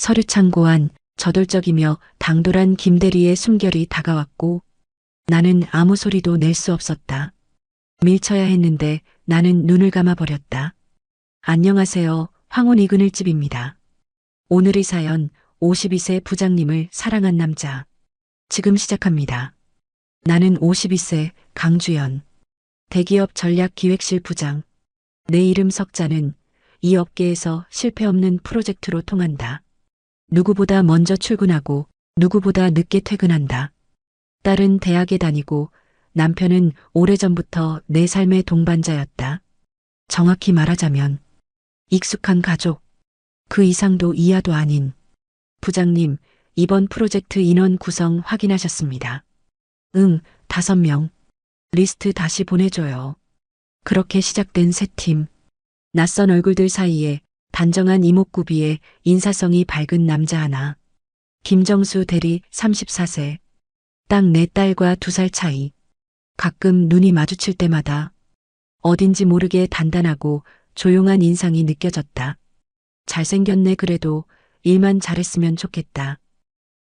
서류창고 안 저돌적이며 당돌한 김대리의 숨결이 다가왔고 나는 아무 소리도 낼 수 없었다. 밀쳐야 했는데 나는 눈을 감아버렸다. 안녕하세요. 황혼 이그늘 집입니다. 오늘의 사연 52세 부장님을 사랑한 남자. 지금 시작합니다. 나는 52세 강주연. 대기업 전략기획실 부장. 내 이름 석자는 이 업계에서 실패 없는 프로젝트로 통한다. 누구보다 먼저 출근하고 누구보다 늦게 퇴근한다. 딸은 대학에 다니고 남편은 오래전부터 내 삶의 동반자였다. 정확히 말하자면 익숙한 가족, 그 이상도 이하도 아닌. 부장님, 이번 프로젝트 인원 구성 확인하셨습니다. 응, 5명. 리스트 다시 보내줘요. 그렇게 시작된 새 팀. 낯선 얼굴들 사이에 단정한 이목구비에 인사성이 밝은 남자 하나. 김정수 대리 34세. 딱 내 딸과 2살 차이. 가끔 눈이 마주칠 때마다 어딘지 모르게 단단하고 조용한 인상이 느껴졌다. 잘생겼네 그래도 일만 잘했으면 좋겠다.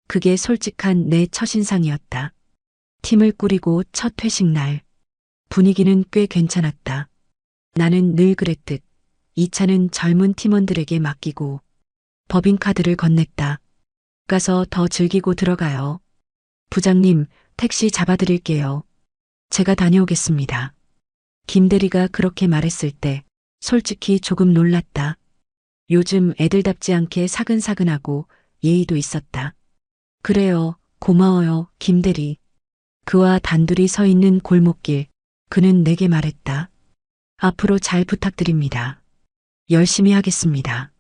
그게 솔직한 내 첫인상이었다. 팀을 꾸리고 첫 회식 날. 분위기는 꽤 괜찮았다. 나는 늘 그랬듯 이 차는 젊은 팀원들에게 맡기고 법인카드를 건넸다. 가서 더 즐기고 들어가요. 부장님, 택시 잡아드릴게요. 제가 다녀오겠습니다. 김대리가 그렇게 말했을 때 솔직히 조금 놀랐다. 요즘 애들답지 않게 사근사근하고 예의도 있었다. 그래요, 고마워요, 김대리. 그와 단둘이 서 있는 골목길, 그는 내게 말했다. 앞으로 잘 부탁드립니다. 열심히 하겠습니다.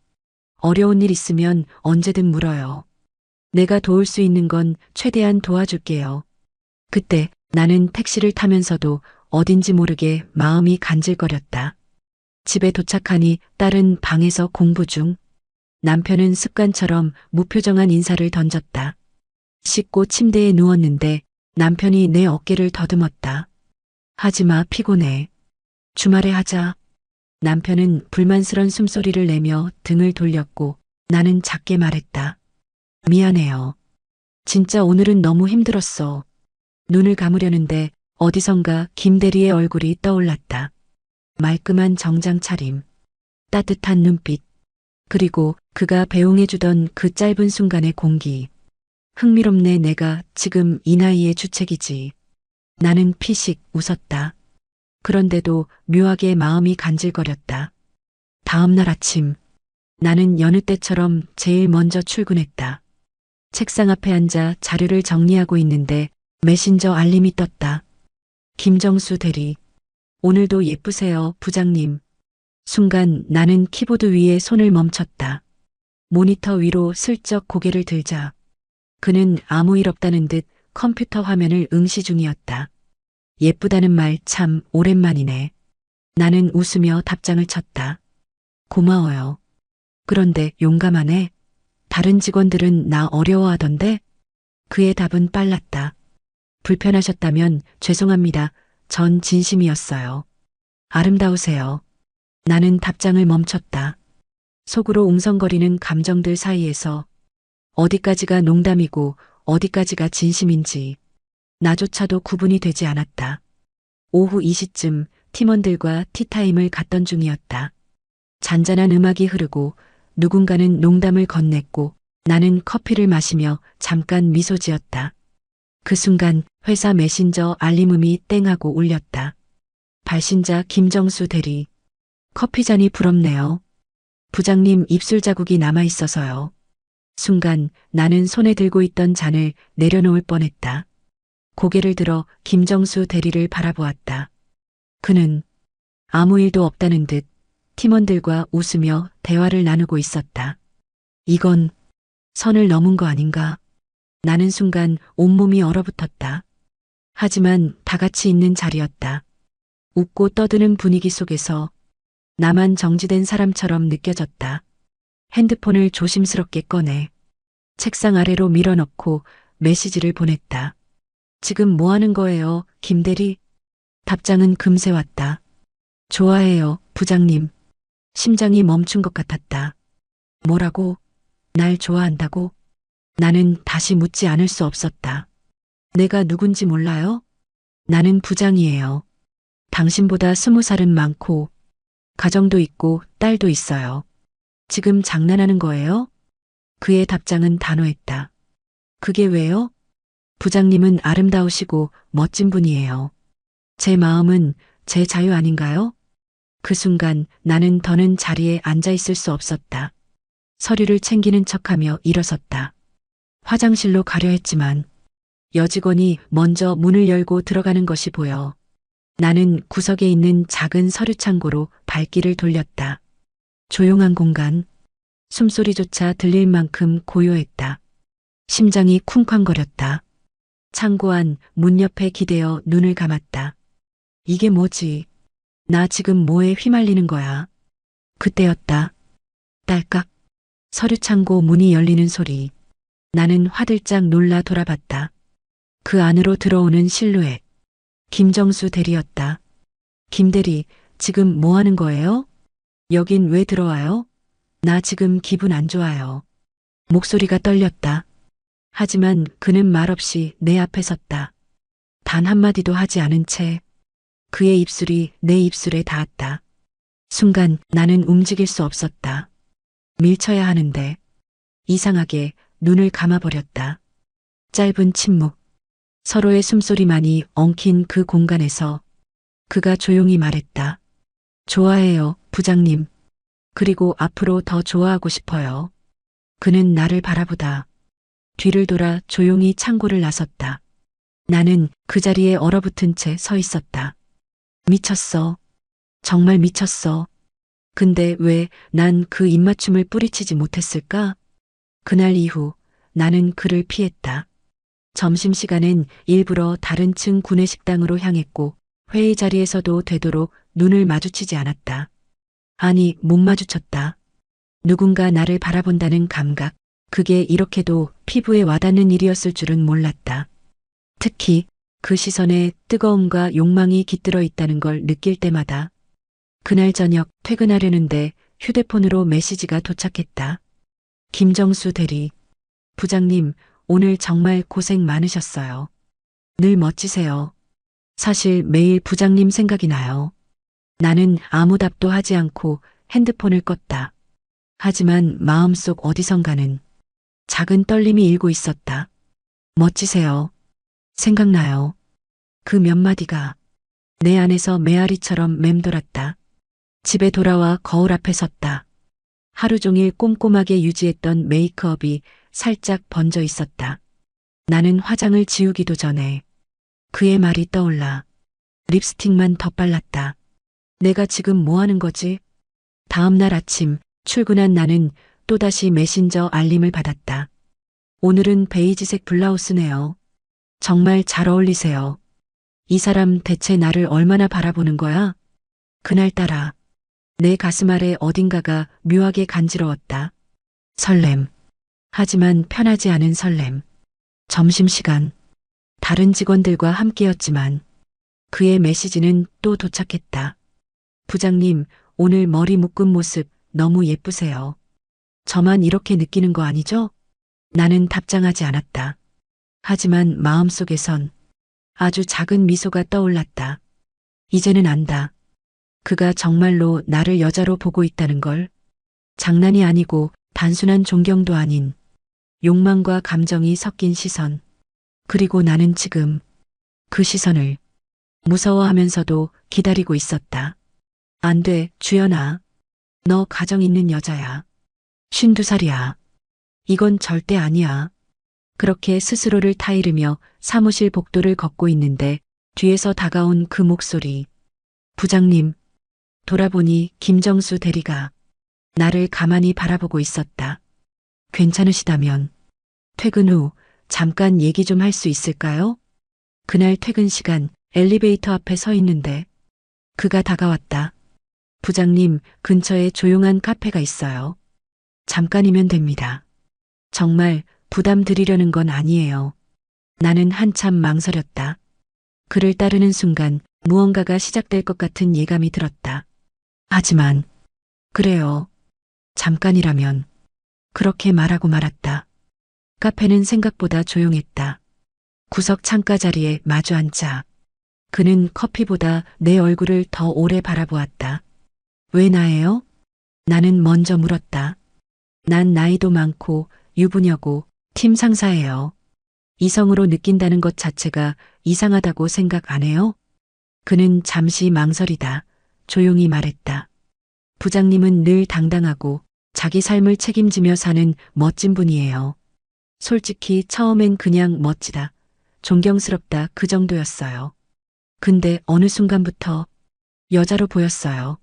어려운 일 있으면 언제든 물어요. 내가 도울 수 있는 건 최대한 도와줄게요. 그때 나는 택시를 타면서도 어딘지 모르게 마음이 간질거렸다. 집에 도착하니 딸은 방에서 공부 중. 남편은 습관처럼 무표정한 인사를 던졌다. 씻고 침대에 누웠는데 남편이 내 어깨를 더듬었다. 하지마, 피곤해. 주말에 하자. 남편은 불만스런 숨소리를 내며 등을 돌렸고 나는 작게 말했다. 미안해요. 진짜 오늘은 너무 힘들었어. 눈을 감으려는데 어디선가 김대리의 얼굴이 떠올랐다. 말끔한 정장 차림, 따뜻한 눈빛, 그리고 그가 배웅해주던 그 짧은 순간의 공기. 흥미롭네, 내가 지금 이 나이의 주책이지. 나는 피식 웃었다. 그런데도 묘하게 마음이 간질거렸다. 다음 날 아침, 나는 여느 때처럼 제일 먼저 출근했다. 책상 앞에 앉아 자료를 정리하고 있는데 메신저 알림이 떴다. 김정수 대리. 오늘도 예쁘세요, 부장님. 순간 나는 키보드 위에 손을 멈췄다. 모니터 위로 슬쩍 고개를 들자 그는 아무 일 없다는 듯 컴퓨터 화면을 응시 중이었다. 예쁘다는 말 참 오랜만이네. 나는 웃으며 답장을 쳤다. 고마워요. 그런데 용감하네. 다른 직원들은 나 어려워하던데? 그의 답은 빨랐다. 불편하셨다면 죄송합니다. 전 진심이었어요. 아름다우세요. 나는 답장을 멈췄다. 속으로 웅성거리는 감정들 사이에서 어디까지가 농담이고 어디까지가 진심인지 나조차도 구분이 되지 않았다. 오후 2시쯤 팀원들과 티타임을 갖던 중이었다. 잔잔한 음악이 흐르고 누군가는 농담을 건넸고 나는 커피를 마시며 잠깐 미소 지었다. 그 순간 회사 메신저 알림음이 땡하고 울렸다. 발신자 김정수 대리. 커피잔이 부럽네요. 부장님 입술 자국이 남아있어서요. 순간 나는 손에 들고 있던 잔을 내려놓을 뻔했다. 고개를 들어 김정수 대리를 바라보았다. 그는 아무 일도 없다는 듯 팀원들과 웃으며 대화를 나누고 있었다. 이건 선을 넘은 거 아닌가? 나는 순간 온몸이 얼어붙었다. 하지만 다 같이 있는 자리였다. 웃고 떠드는 분위기 속에서 나만 정지된 사람처럼 느껴졌다. 핸드폰을 조심스럽게 꺼내 책상 아래로 밀어넣고 메시지를 보냈다. 지금 뭐 하는 거예요, 김대리? 답장은 금세 왔다. 좋아해요, 부장님. 심장이 멈춘 것 같았다. 뭐라고? 날 좋아한다고? 나는 다시 묻지 않을 수 없었다. 내가 누군지 몰라요? 나는 부장이에요. 당신보다 20살은 많고, 가정도 있고, 딸도 있어요. 지금 장난하는 거예요? 그의 답장은 단호했다. 그게 왜요? 부장님은 아름다우시고 멋진 분이에요. 제 마음은 제 자유 아닌가요? 그 순간 나는 더는 자리에 앉아 있을 수 없었다. 서류를 챙기는 척하며 일어섰다. 화장실로 가려 했지만 여직원이 먼저 문을 열고 들어가는 것이 보여 나는 구석에 있는 작은 서류 창고로 발길을 돌렸다. 조용한 공간, 숨소리조차 들릴 만큼 고요했다. 심장이 쿵쾅거렸다. 창고 안 문 옆에 기대어 눈을 감았다. 이게 뭐지? 나 지금 뭐에 휘말리는 거야? 그때였다. 딸깍. 서류 창고 문이 열리는 소리. 나는 화들짝 놀라 돌아봤다. 그 안으로 들어오는 실루엣. 김정수 대리였다. 김 대리, 지금 뭐 하는 거예요? 여긴 왜 들어와요? 나 지금 기분 안 좋아요. 목소리가 떨렸다. 하지만 그는 말없이 내 앞에 섰다. 단 한마디도 하지 않은 채 그의 입술이 내 입술에 닿았다. 순간 나는 움직일 수 없었다. 밀쳐야 하는데 이상하게 눈을 감아버렸다. 짧은 침묵. 서로의 숨소리만이 엉킨 그 공간에서 그가 조용히 말했다. 좋아해요, 부장님. 그리고 앞으로 더 좋아하고 싶어요. 그는 나를 바라보다 뒤를 돌아 조용히 창고를 나섰다. 나는 그 자리에 얼어붙은 채 서 있었다. 미쳤어. 정말 미쳤어. 근데 왜 난 그 입맞춤을 뿌리치지 못했을까? 그날 이후 나는 그를 피했다. 점심시간엔 일부러 다른 층 구내식당으로 향했고 회의 자리에서도 되도록 눈을 마주치지 않았다. 아니, 못 마주쳤다. 누군가 나를 바라본다는 감각, 그게 이렇게도 피부에 와닿는 일이었을 줄은 몰랐다. 특히 그 시선에 뜨거움과 욕망이 깃들어 있다는 걸 느낄 때마다 그날 저녁 퇴근하려는데 휴대폰으로 메시지가 도착했다. 김정수 대리. 부장님, 오늘 정말 고생 많으셨어요. 늘 멋지세요. 사실 매일 부장님 생각이 나요. 나는 아무 답도 하지 않고 핸드폰을 껐다. 하지만 마음속 어디선가는 작은 떨림이 일고 있었다. 멋지세요. 생각나요. 그 몇 마디가 내 안에서 메아리처럼 맴돌았다. 집에 돌아와 거울 앞에 섰다. 하루 종일 꼼꼼하게 유지했던 메이크업이 살짝 번져 있었다. 나는 화장을 지우기도 전에 그의 말이 떠올라 립스틱만 더 발랐다. 내가 지금 뭐 하는 거지? 다음 날 아침 출근한 나는 또다시 메신저 알림을 받았다. 오늘은 베이지색 블라우스네요. 정말 잘 어울리세요. 이 사람 대체 나를 얼마나 바라보는 거야? 그날따라 내 가슴 아래 어딘가가 묘하게 간지러웠다. 설렘. 하지만 편하지 않은 설렘. 점심시간. 다른 직원들과 함께였지만 그의 메시지는 또 도착했다. 부장님, 오늘 머리 묶은 모습 너무 예쁘세요. 저만 이렇게 느끼는 거 아니죠? 나는 답장하지 않았다. 하지만 마음속에선 아주 작은 미소가 떠올랐다. 이제는 안다. 그가 정말로 나를 여자로 보고 있다는 걸. 장난이 아니고 단순한 존경도 아닌 욕망과 감정이 섞인 시선. 그리고 나는 지금 그 시선을 무서워하면서도 기다리고 있었다. 안 돼, 주연아. 너 가정 있는 여자야. 52살이야. 이건 절대 아니야. 그렇게 스스로를 타이르며 사무실 복도를 걷고 있는데 뒤에서 다가온 그 목소리. 부장님. 돌아보니 김정수 대리가 나를 가만히 바라보고 있었다. 괜찮으시다면 퇴근 후 잠깐 얘기 좀 할 수 있을까요? 그날 퇴근 시간 엘리베이터 앞에 서 있는데 그가 다가왔다. 부장님, 근처에 조용한 카페가 있어요. 잠깐이면 됩니다. 정말 부담 드리려는 건 아니에요. 나는 한참 망설였다. 그를 따르는 순간 무언가가 시작될 것 같은 예감이 들었다. 하지만 그래요. 잠깐이라면 그렇게 말하고 말았다. 카페는 생각보다 조용했다. 구석 창가 자리에 마주 앉자. 그는 커피보다 내 얼굴을 더 오래 바라보았다. 왜 나예요? 나는 먼저 물었다. 난 나이도 많고 유부녀고 팀 상사예요. 이성으로 느낀다는 것 자체가 이상하다고 생각 안 해요? 그는 잠시 망설이다 조용히 말했다. 부장님은 늘 당당하고 자기 삶을 책임지며 사는 멋진 분이에요. 솔직히 처음엔 그냥 멋지다, 존경스럽다 그 정도였어요. 근데 어느 순간부터 여자로 보였어요.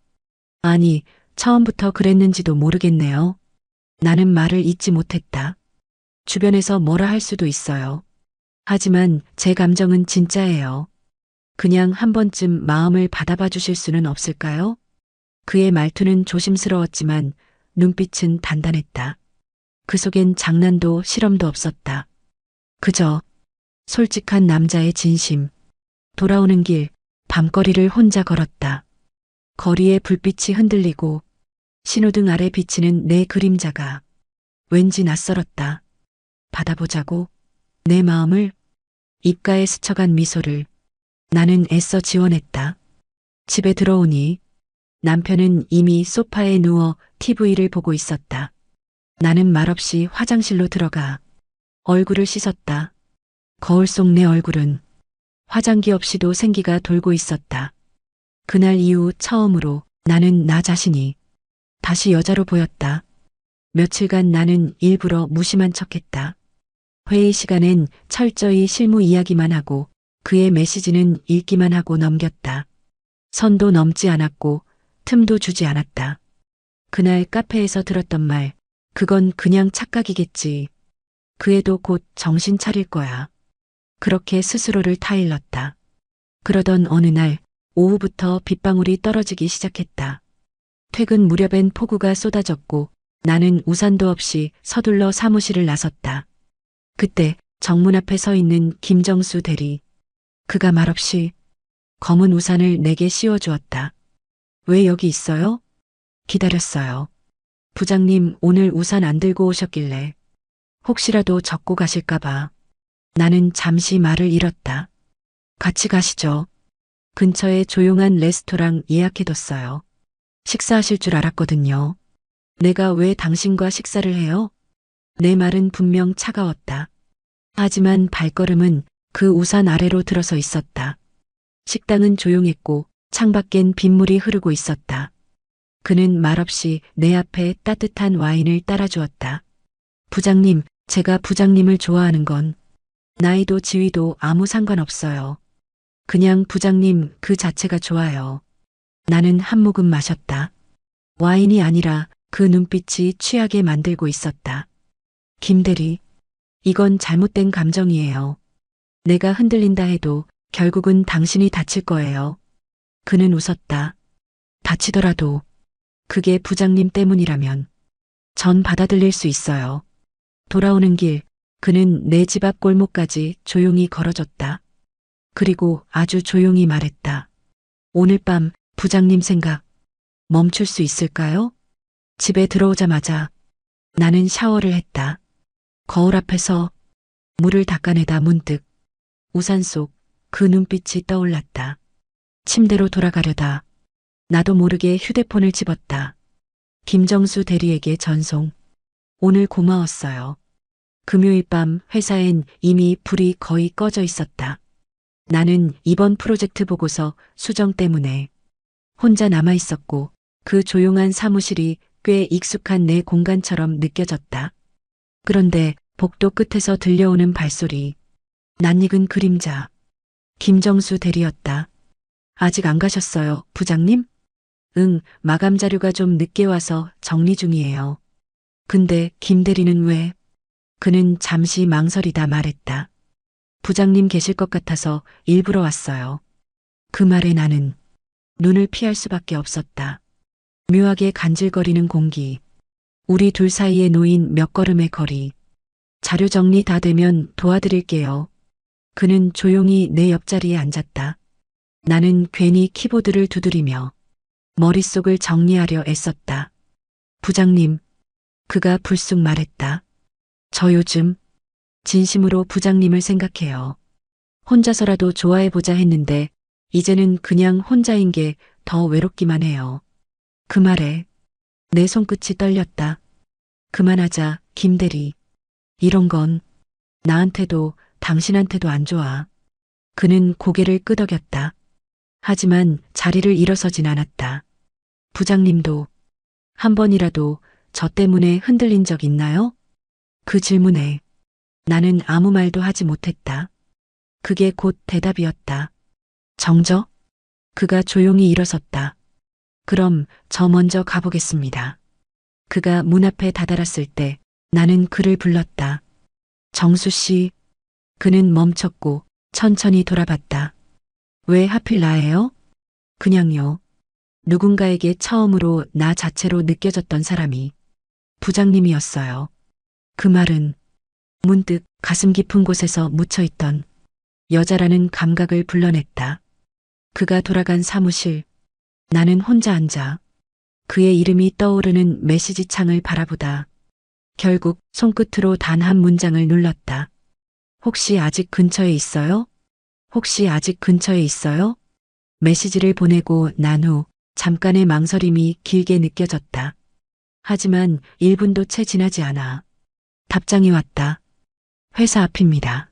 아니, 처음부터 그랬는지도 모르겠네요. 나는 말을 잇지 못했다. 주변에서 뭐라 할 수도 있어요. 하지만 제 감정은 진짜예요. 그냥 한 번쯤 마음을 받아봐 주실 수는 없을까요? 그의 말투는 조심스러웠지만 눈빛은 단단했다. 그 속엔 장난도 실험도 없었다. 그저 솔직한 남자의 진심. 돌아오는 길, 밤거리를 혼자 걸었다. 거리에 불빛이 흔들리고 신호등 아래 비치는 내 그림자가 왠지 낯설었다. 받아보자고 내 마음을, 입가에 스쳐간 미소를 나는 애써 지원했다. 집에 들어오니 남편은 이미 소파에 누워 TV를 보고 있었다. 나는 말없이 화장실로 들어가 얼굴을 씻었다. 거울 속 내 얼굴은 화장기 없이도 생기가 돌고 있었다. 그날 이후 처음으로 나는 나 자신이 다시 여자로 보였다. 며칠간 나는 일부러 무심한 척했다. 회의 시간엔 철저히 실무 이야기만 하고 그의 메시지는 읽기만 하고 넘겼다. 선도 넘지 않았고 틈도 주지 않았다. 그날 카페에서 들었던 말, 그건 그냥 착각이겠지. 그 애도 곧 정신 차릴 거야. 그렇게 스스로를 타일렀다. 그러던 어느 날 오후부터 빗방울이 떨어지기 시작했다. 퇴근 무렵엔 폭우가 쏟아졌고 나는 우산도 없이 서둘러 사무실을 나섰다. 그때 정문 앞에 서 있는 김정수 대리. 그가 말없이 검은 우산을 내게 씌워주었다. 왜 여기 있어요? 기다렸어요. 부장님 오늘 우산 안 들고 오셨길래 혹시라도 적고 가실까봐. 나는 잠시 말을 잃었다. 같이 가시죠. 근처에 조용한 레스토랑 예약해뒀어요. 식사하실 줄 알았거든요. 내가 왜 당신과 식사를 해요? 내 말은 분명 차가웠다. 하지만 발걸음은 그 우산 아래로 들어서 있었다. 식당은 조용했고 창밖엔 빗물이 흐르고 있었다. 그는 말없이 내 앞에 따뜻한 와인을 따라주었다. 부장님, 제가 부장님을 좋아하는 건 나이도 지위도 아무 상관없어요. 그냥 부장님 그 자체가 좋아요. 나는 한 모금 마셨다. 와인이 아니라 그 눈빛이 취하게 만들고 있었다. 김대리, 이건 잘못된 감정이에요. 내가 흔들린다 해도 결국은 당신이 다칠 거예요. 그는 웃었다. 다치더라도 그게 부장님 때문이라면 전 받아들일 수 있어요. 돌아오는 길, 그는 내 집 앞 골목까지 조용히 걸어줬다. 그리고 아주 조용히 말했다. 오늘 밤 부장님 생각 멈출 수 있을까요? 집에 들어오자마자 나는 샤워를 했다. 거울 앞에서 물을 닦아내다 문득 우산 속 그 눈빛이 떠올랐다. 침대로 돌아가려다 나도 모르게 휴대폰을 집었다. 김정수 대리에게 전송. 오늘 고마웠어요. 금요일 밤 회사엔 이미 불이 거의 꺼져 있었다. 나는 이번 프로젝트 보고서 수정 때문에 혼자 남아 있었고 그 조용한 사무실이 꽤 익숙한 내 공간처럼 느껴졌다. 그런데 복도 끝에서 들려오는 발소리. 낯익은 그림자. 김정수 대리였다. 아직 안 가셨어요, 부장님? 응, 마감 자료가 좀 늦게 와서 정리 중이에요. 근데 김 대리는 왜? 그는 잠시 망설이다 말했다. 부장님 계실 것 같아서 일부러 왔어요. 그 말에 나는 눈을 피할 수밖에 없었다. 묘하게 간질거리는 공기. 우리 둘 사이에 놓인 몇 걸음의 거리. 자료 정리 다 되면 도와드릴게요. 그는 조용히 내 옆자리에 앉았다. 나는 괜히 키보드를 두드리며 머릿속을 정리하려 애썼다. 부장님, 그가 불쑥 말했다. 저 요즘 진심으로 부장님을 생각해요. 혼자서라도 좋아해보자 했는데 이제는 그냥 혼자인 게 더 외롭기만 해요. 그 말에 내 손끝이 떨렸다. 그만하자, 김대리. 이런 건 나한테도 당신한테도 안 좋아. 그는 고개를 끄덕였다. 하지만 자리를 일어서진 않았다. 부장님도 한 번이라도 저 때문에 흔들린 적 있나요? 그 질문에 나는 아무 말도 하지 못했다. 그게 곧 대답이었다. 정저? 그가 조용히 일어섰다. 그럼 저 먼저 가보겠습니다. 그가 문 앞에 다다랐을 때 나는 그를 불렀다. 정수 씨. 그는 멈췄고 천천히 돌아봤다. 왜 하필 나예요? 그냥요. 누군가에게 처음으로 나 자체로 느껴졌던 사람이 부장님이었어요. 그 말은 문득 가슴 깊은 곳에서 묻혀있던 여자라는 감각을 불러냈다. 그가 돌아간 사무실. 나는 혼자 앉아 그의 이름이 떠오르는 메시지 창을 바라보다 결국 손끝으로 단 한 문장을 눌렀다. 혹시 아직 근처에 있어요? 혹시 아직 근처에 있어요? 메시지를 보내고 난 후 잠깐의 망설임이 길게 느껴졌다. 하지만 1분도 채 지나지 않아 답장이 왔다. 회사 앞입니다.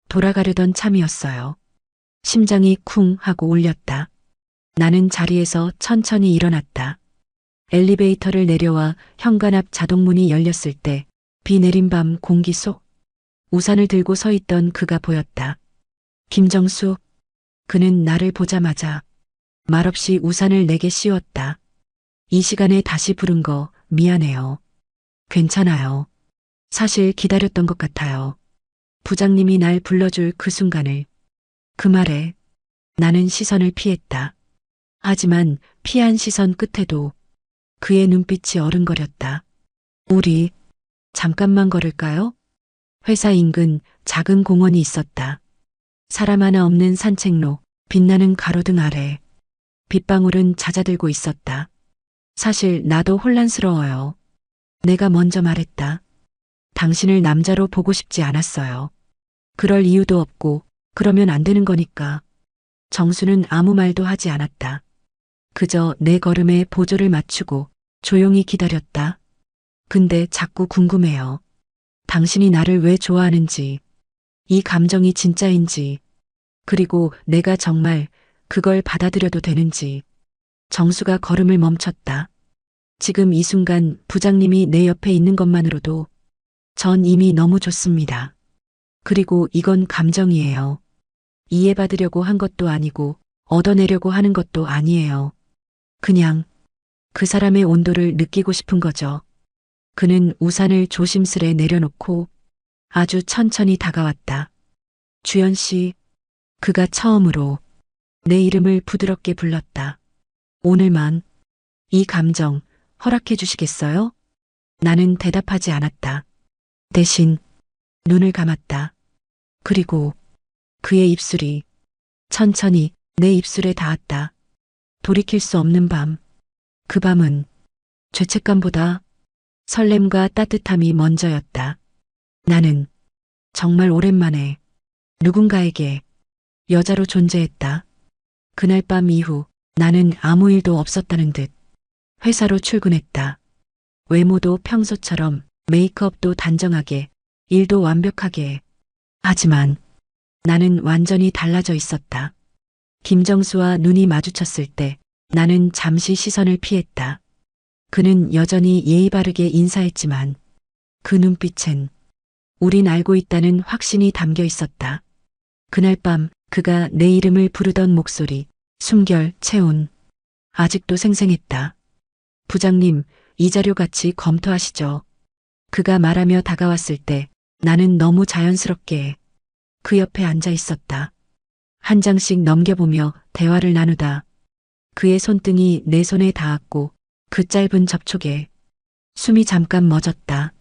돌아가려던 참이었어요. 심장이 쿵 하고 울렸다. 나는 자리에서 천천히 일어났다. 엘리베이터를 내려와 현관 앞 자동문이 열렸을 때 비 내린 밤 공기 속 우산을 들고 서 있던 그가 보였다. 김정수. 그는 나를 보자마자 말없이 우산을 내게 씌웠다. 이 시간에 다시 부른 거 미안해요. 괜찮아요. 사실 기다렸던 것 같아요. 부장님이 날 불러줄 그 순간을. 그 말에 나는 시선을 피했다. 하지만 피한 시선 끝에도 그의 눈빛이 어른거렸다. 우리 잠깐만 걸을까요? 회사 인근 작은 공원이 있었다. 사람 하나 없는 산책로, 빛나는 가로등 아래 빗방울은 잦아들고 있었다. 사실 나도 혼란스러워요. 내가 먼저 말했다. 당신을 남자로 보고 싶지 않았어요. 그럴 이유도 없고 그러면 안 되는 거니까. 정수는 아무 말도 하지 않았다. 그저 내 걸음에 보조를 맞추고 조용히 기다렸다. 근데 자꾸 궁금해요. 당신이 나를 왜 좋아하는지, 이 감정이 진짜인지, 그리고 내가 정말 그걸 받아들여도 되는지. 정수가 걸음을 멈췄다. 지금 이 순간 부장님이 내 옆에 있는 것만으로도 전 이미 너무 좋습니다. 그리고 이건 감정이에요. 이해받으려고 한 것도 아니고 얻어내려고 하는 것도 아니에요. 그냥 그 사람의 온도를 느끼고 싶은 거죠. 그는 우산을 조심스레 내려놓고 아주 천천히 다가왔다. 주연 씨. 그가 처음으로 내 이름을 부드럽게 불렀다. 오늘만 이 감정 허락해 주시겠어요? 나는 대답하지 않았다. 대신 눈을 감았다. 그리고 그의 입술이 천천히 내 입술에 닿았다. 돌이킬 수 없는 밤. 그 밤은 죄책감보다 설렘과 따뜻함이 먼저였다. 나는 정말 오랜만에 누군가에게 여자로 존재했다. 그날 밤 이후 나는 아무 일도 없었다는 듯 회사로 출근했다. 외모도 평소처럼, 메이크업도 단정하게, 일도 완벽하게. 하지만 나는 완전히 달라져 있었다. 김정수와 눈이 마주쳤을 때 나는 잠시 시선을 피했다. 그는 여전히 예의 바르게 인사했지만 그 눈빛엔 우린 알고 있다는 확신이 담겨 있었다. 그날 밤 그가 내 이름을 부르던 목소리, 숨결, 체온. 아직도 생생했다. 부장님, 이 자료 같이 검토하시죠. 그가 말하며 다가왔을 때 나는 너무 자연스럽게 그 옆에 앉아 있었다. 한 장씩 넘겨보며 대화를 나누다 그의 손등이 내 손에 닿았고 그 짧은 접촉에 숨이 잠깐 멎었다.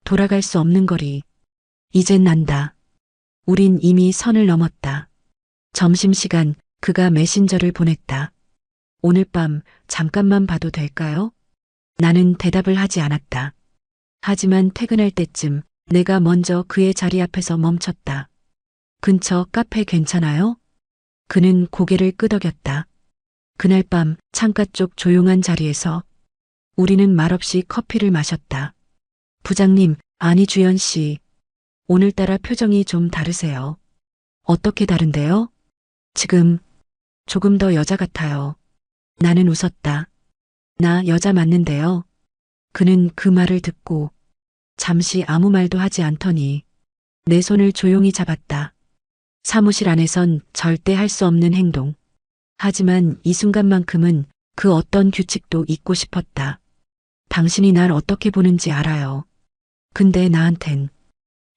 돌아갈 수 없는 거리. 이젠 난다. 우린 이미 선을 넘었다. 점심시간 그가 메신저를 보냈다. 오늘 밤 잠깐만 봐도 될까요? 나는 대답을 하지 않았다. 하지만 퇴근할 때쯤 내가 먼저 그의 자리 앞에서 멈췄다. 근처 카페 괜찮아요? 그는 고개를 끄덕였다. 그날 밤 창가 쪽 조용한 자리에서 우리는 말없이 커피를 마셨다. 부장님, 아니 주연 씨. 오늘따라 표정이 좀 다르세요. 어떻게 다른데요? 지금 조금 더 여자 같아요. 나는 웃었다. 나 여자 맞는데요. 그는 그 말을 듣고 잠시 아무 말도 하지 않더니 내 손을 조용히 잡았다. 사무실 안에선 절대 할 수 없는 행동. 하지만 이 순간만큼은 그 어떤 규칙도 잊고 싶었다. 당신이 날 어떻게 보는지 알아요. 근데 나한텐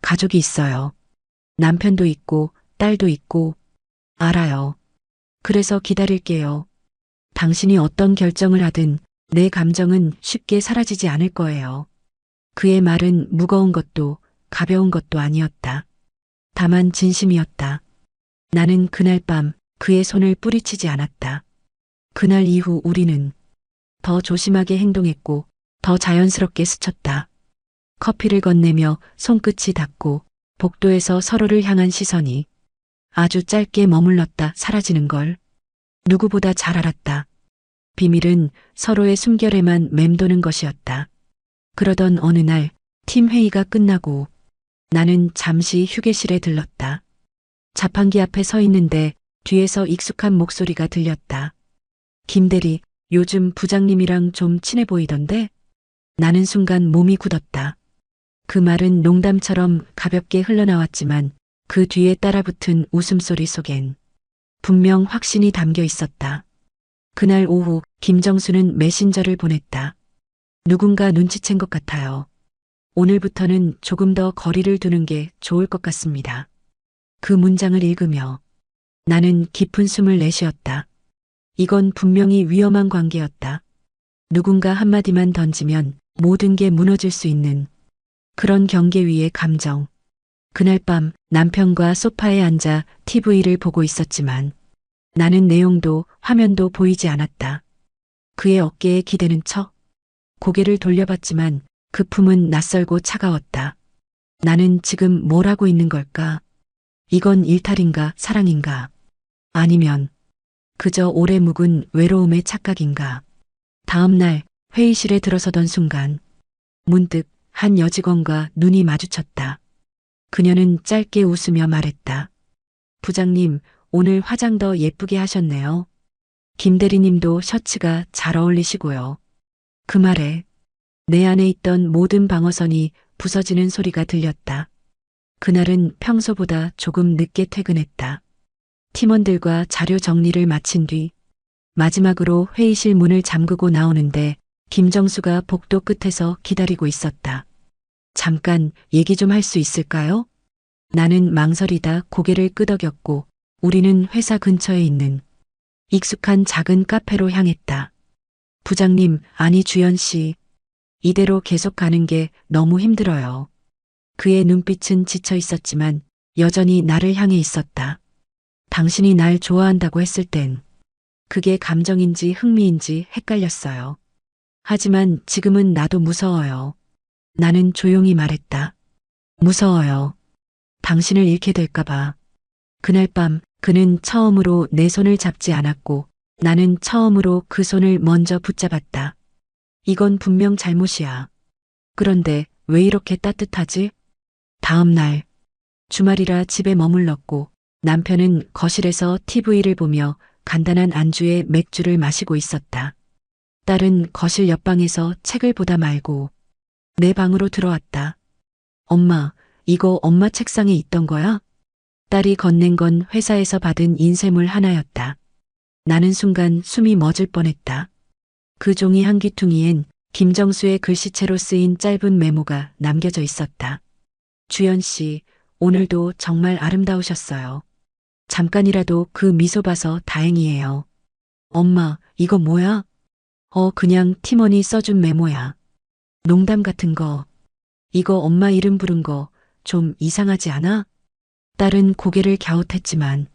가족이 있어요. 남편도 있고 딸도 있고 알아요. 그래서 기다릴게요. 당신이 어떤 결정을 하든 내 감정은 쉽게 사라지지 않을 거예요. 그의 말은 무거운 것도 가벼운 것도 아니었다. 다만 진심이었다. 나는 그날 밤 그의 손을 뿌리치지 않았다. 그날 이후 우리는 더 조심하게 행동했고 더 자연스럽게 스쳤다. 커피를 건네며 손끝이 닿고 복도에서 서로를 향한 시선이 아주 짧게 머물렀다 사라지는 걸 누구보다 잘 알았다. 비밀은 서로의 숨결에만 맴도는 것이었다. 그러던 어느 날 팀 회의가 끝나고 나는 잠시 휴게실에 들렀다. 자판기 앞에 서 있는데 뒤에서 익숙한 목소리가 들렸다. 김 대리, 요즘 부장님이랑 좀 친해 보이던데? 나는 순간 몸이 굳었다. 그 말은 농담처럼 가볍게 흘러나왔지만 그 뒤에 따라붙은 웃음소리 속엔 분명 확신이 담겨 있었다. 그날 오후 김정수는 메신저를 보냈다. 누군가 눈치챈 것 같아요. 오늘부터는 조금 더 거리를 두는 게 좋을 것 같습니다. 그 문장을 읽으며 나는 깊은 숨을 내쉬었다. 이건 분명히 위험한 관계였다. 누군가 한마디만 던지면 모든 게 무너질 수 있는 그런 경계 위의 감정. 그날 밤 남편과 소파에 앉아 TV를 보고 있었지만 나는 내용도 화면도 보이지 않았다. 그의 어깨에 기대는 척 고개를 돌려봤지만 그 품은 낯설고 차가웠다. 나는 지금 뭘 하고 있는 걸까? 이건 일탈인가 사랑인가? 아니면 그저 오래 묵은 외로움의 착각인가? 다음 날 회의실에 들어서던 순간 문득 한 여직원과 눈이 마주쳤다. 그녀는 짧게 웃으며 말했다. 부장님, 오늘 화장 더 예쁘게 하셨네요. 김 대리님도 셔츠가 잘 어울리시고요. 그 말에 내 안에 있던 모든 방어선이 부서지는 소리가 들렸다. 그날은 평소보다 조금 늦게 퇴근했다. 팀원들과 자료 정리를 마친 뒤 마지막으로 회의실 문을 잠그고 나오는데 김정수가 복도 끝에서 기다리고 있었다. 잠깐 얘기 좀 할 수 있을까요? 나는 망설이다 고개를 끄덕였고 우리는 회사 근처에 있는 익숙한 작은 카페로 향했다. 부장님, 아니 주연 씨. 이대로 계속 가는 게 너무 힘들어요. 그의 눈빛은 지쳐 있었지만 여전히 나를 향해 있었다. 당신이 날 좋아한다고 했을 땐 그게 감정인지 흥미인지 헷갈렸어요. 하지만 지금은 나도 무서워요. 나는 조용히 말했다. 무서워요. 당신을 잃게 될까봐. 그날 밤 그는 처음으로 내 손을 잡지 않았고 나는 처음으로 그 손을 먼저 붙잡았다. 이건 분명 잘못이야. 그런데 왜 이렇게 따뜻하지? 다음 날 주말이라 집에 머물렀고 남편은 거실에서 TV를 보며 간단한 안주에 맥주를 마시고 있었다. 딸은 거실 옆방에서 책을 보다 말고 내 방으로 들어왔다. 엄마, 이거 엄마 책상에 있던 거야? 딸이 건넨 건 회사에서 받은 인쇄물 하나였다. 나는 순간 숨이 멎을 뻔했다. 그 종이 한 귀퉁이엔 김정수의 글씨체로 쓰인 짧은 메모가 남겨져 있었다. 주연 씨, 오늘도 정말 아름다우셨어요. 잠깐이라도 그 미소 봐서 다행이에요. 엄마, 이거 뭐야? 그냥 팀원이 써준 메모야. 농담 같은 거. 이거 엄마 이름 부른 거 좀 이상하지 않아? 딸은 고개를 갸웃했지만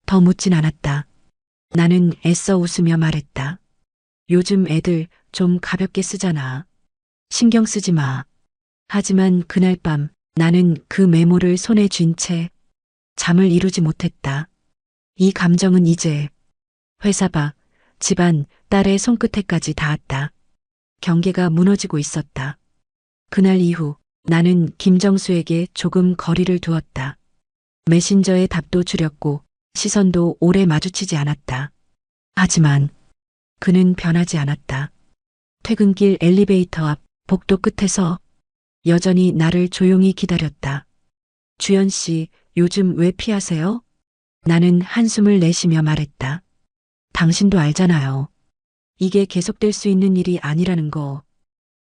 더 묻진 않았다. 나는 애써 웃으며 말했다. 요즘 애들 좀 가볍게 쓰잖아. 신경 쓰지 마. 하지만 그날 밤 나는 그 메모를 손에 쥔 채 잠을 이루지 못했다. 이 감정은 이제 회사 밖, 집안, 딸의 손끝에까지 닿았다. 경계가 무너지고 있었다. 그날 이후 나는 김정수에게 조금 거리를 두었다. 메신저에 답도 줄였고 시선도 오래 마주치지 않았다. 하지만 그는 변하지 않았다. 퇴근길 엘리베이터 앞 복도 끝에서 여전히 나를 조용히 기다렸다. 주연 씨, 요즘 왜 피하세요? 나는 한숨을 내쉬며 말했다. 당신도 알잖아요. 이게 계속될 수 있는 일이 아니라는 거.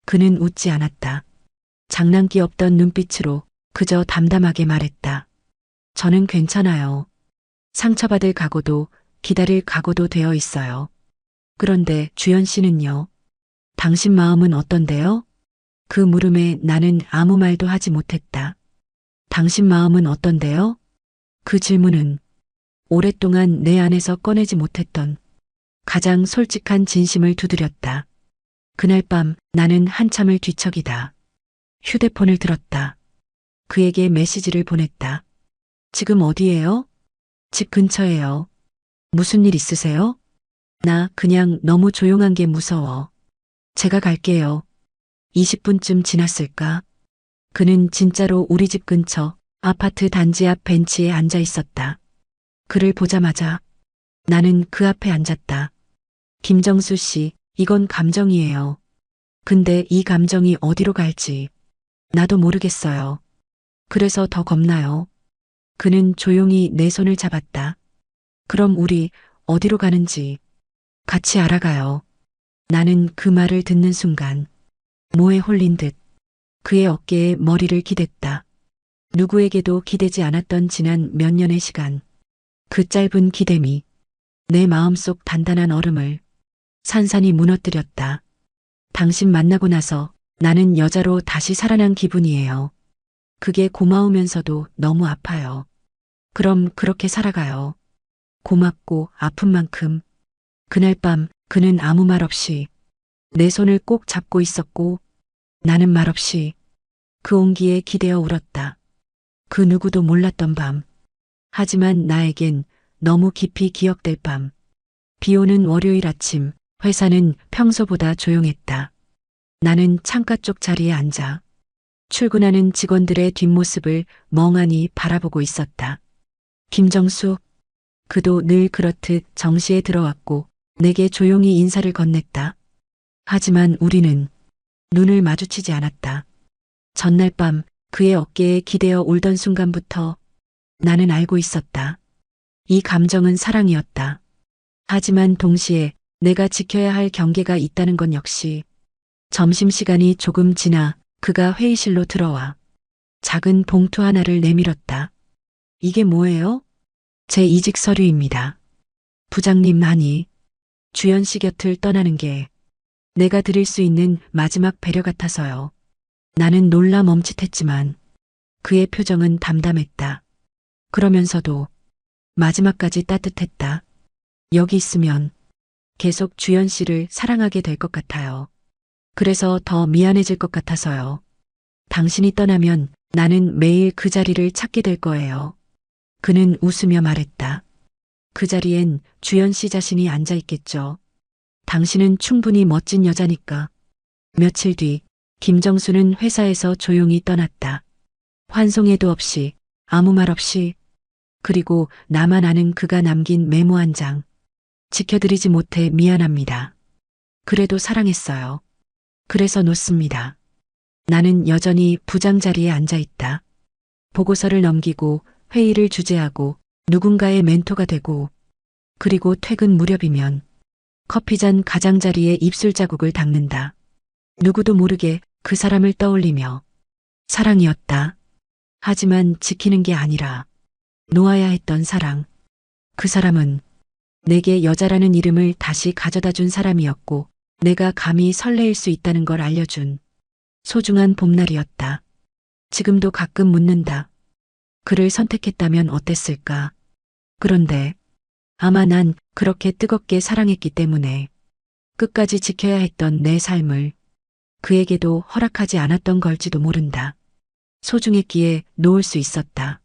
그는 웃지 않았다. 장난기 없던 눈빛으로 그저 담담하게 말했다. 저는 괜찮아요. 상처받을 각오도 기다릴 각오도 되어 있어요. 그런데 주연 씨는요? 당신 마음은 어떤데요? 그 물음에 나는 아무 말도 하지 못했다. 당신 마음은 어떤데요? 그 질문은 오랫동안 내 안에서 꺼내지 못했던 가장 솔직한 진심을 두드렸다. 그날 밤 나는 한참을 뒤척이다. 휴대폰을 들었다. 그에게 메시지를 보냈다. 지금 어디예요? 집 근처예요. 무슨 일 있으세요? 나 그냥 너무 조용한 게 무서워. 제가 갈게요. 20분쯤 지났을까? 그는 진짜로 우리 집 근처 아파트 단지 앞 벤치에 앉아 있었다. 그를 보자마자 나는 그 앞에 앉았다. 김정수 씨, 이건 감정이에요. 근데 이 감정이 어디로 갈지 나도 모르겠어요. 그래서 더 겁나요. 그는 조용히 내 손을 잡았다. 그럼 우리 어디로 가는지 같이 알아가요. 나는 그 말을 듣는 순간 모에 홀린 듯 그의 어깨에 머리를 기댔다. 누구에게도 기대지 않았던 지난 몇 년의 시간. 그 짧은 기댐이 내 마음속 단단한 얼음을 산산이 무너뜨렸다. 당신 만나고 나서 나는 여자로 다시 살아난 기분이에요. 그게 고마우면서도 너무 아파요. 그럼 그렇게 살아가요. 고맙고 아픈 만큼. 그날 밤 그는 아무 말 없이 내 손을 꼭 잡고 있었고 나는 말없이 그 온기에 기대어 울었다. 그 누구도 몰랐던 밤. 하지만 나에겐 너무 깊이 기억될 밤. 비 오는 월요일 아침, 회사는 평소보다 조용했다. 나는 창가 쪽 자리에 앉아 출근하는 직원들의 뒷모습을 멍하니 바라보고 있었다. 김정수, 그도 늘 그렇듯 정시에 들어왔고 내게 조용히 인사를 건넸다. 하지만 우리는 눈을 마주치지 않았다. 전날 밤 그의 어깨에 기대어 울던 순간부터 나는 알고 있었다. 이 감정은 사랑이었다. 하지만 동시에 내가 지켜야 할 경계가 있다는 건 역시. 점심시간이 조금 지나 그가 회의실로 들어와 작은 봉투 하나를 내밀었다. 이게 뭐예요? 제 이직 서류입니다. 부장님, 아니, 주연 씨 곁을 떠나는 게 내가 드릴 수 있는 마지막 배려 같아서요. 나는 놀라 멈칫했지만 그의 표정은 담담했다. 그러면서도 마지막까지 따뜻했다. 여기 있으면 계속 주연 씨를 사랑하게 될 것 같아요. 그래서 더 미안해질 것 같아서요. 당신이 떠나면 나는 매일 그 자리를 찾게 될 거예요. 그는 웃으며 말했다. 그 자리엔 주연 씨 자신이 앉아 있겠죠. 당신은 충분히 멋진 여자니까. 며칠 뒤 김정수는 회사에서 조용히 떠났다. 환송회도 없이, 아무 말 없이. 그리고 나만 아는 그가 남긴 메모 한 장. 지켜드리지 못해 미안합니다. 그래도 사랑했어요. 그래서 놓습니다. 나는 여전히 부장 자리에 앉아 있다. 보고서를 넘기고 회의를 주재하고 누군가의 멘토가 되고 그리고 퇴근 무렵이면 커피잔 가장자리에 입술 자국을 닦는다. 누구도 모르게 그 사람을 떠올리며 사랑이었다. 하지만 지키는 게 아니라 놓아야 했던 사랑. 그 사람은 내게 여자라는 이름을 다시 가져다 준 사람이었고 내가 감히 설레일 수 있다는 걸 알려준 소중한 봄날이었다. 지금도 가끔 묻는다. 그를 선택했다면 어땠을까? 그런데 아마 난 그렇게 뜨겁게 사랑했기 때문에 끝까지 지켜야 했던 내 삶을 그에게도 허락하지 않았던 걸지도 모른다. 소중했기에 놓을 수 있었다.